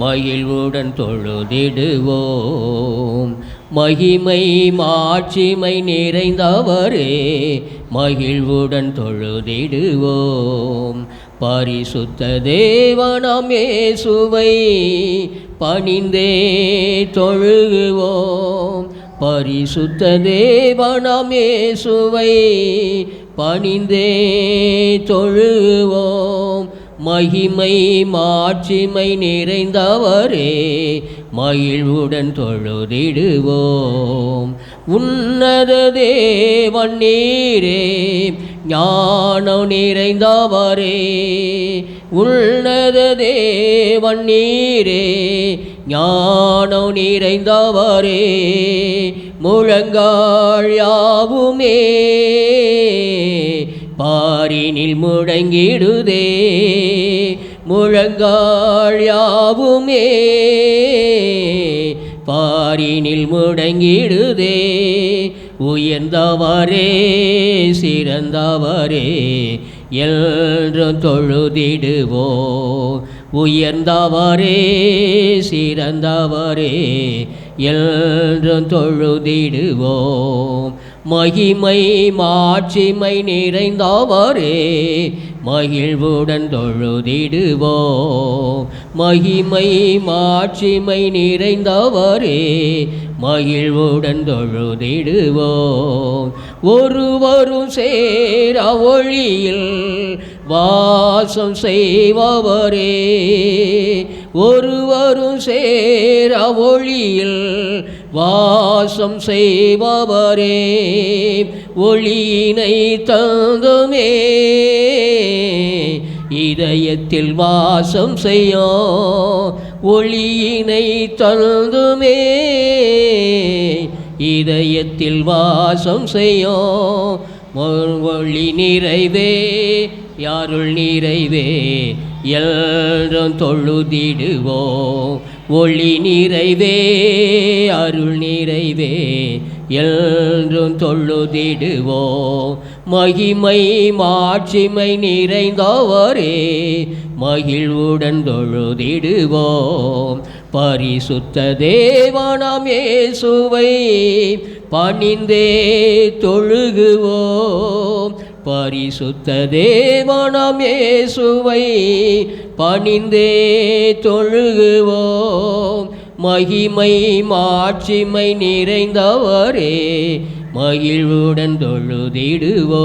மகிழ்வுடன் தொழுதிடுவோம். மகிமை மாட்சிமை நிறைந்தவரே மகிழ்வுடன் தொழுதிடுவோம். பரிசுத்த தேவனாம் இயேசுவை பணிந்தே தொழுகுவோம். பரிசுத்த தேவனாம் இயேசுவை பணிந்தே தொழுவோம். மகிமை மாட்சிமை நிறைந்தவரே மகிழ்வுடன் தொழுதிடுவோம். உன்னத தேவன் நீரே ஞானம் நிறைந்தவரே. உன்னத தேவன் நீரே ஞானம் நிறைந்தவரே. முழங்கால் யாவுமே பாரினில் முழங்கிடுதே. முழங்கால் யாவுமே பாரினில் முழங்கிடுதே. உயர்ந்தவரே சிறந்தவரே என்றும் தொழுதிடுவோம். உயர்ந்தவரே சிறந்தவரே என்றும் தொழுதிடுவோம். மகிமை மாட்சிமை நிறைந்தவரே மகிழ்வுடன் தொழுதிடுவோம். மகிமை மாட்சிமை நிறைந்தவரே மகிழ்வுடன் தொழுதிடுவோம். ஒருவரும் சேர ஒளியில் வாசம் செய்பவரே. ஒருவரும் சேர ஒளியில் வாசம் செய்பவரே. ஒளியினை தந்துமே இதயத்தில் வாசம் செய்யும். ஒளியினை தந்துமே இதயத்தில் வாசம் செய்யும். ஒளி நிறைவே யாருள் நிறைவே என்றும் தொழுதிடுவோம். ஒளி நிறைவே அருள் நிறைவே என்றும் தொழுதிடுவோம். மகிமை மாட்சிமை நிறைந்தவரே மகிழ்வுடன் தொழுதிடுவோம். பரிசுத்த தேவனாம் இயேசுவை பணிந்தே தொழுகுவோம். பரிசுத்த தேவனாம் இயேசுவை பணிந்தே தொழுகுவோம். மகிமை மாட்சிமை நிறைந்தவரே மகிழ்வுடன் தொழுதிடுவோம்.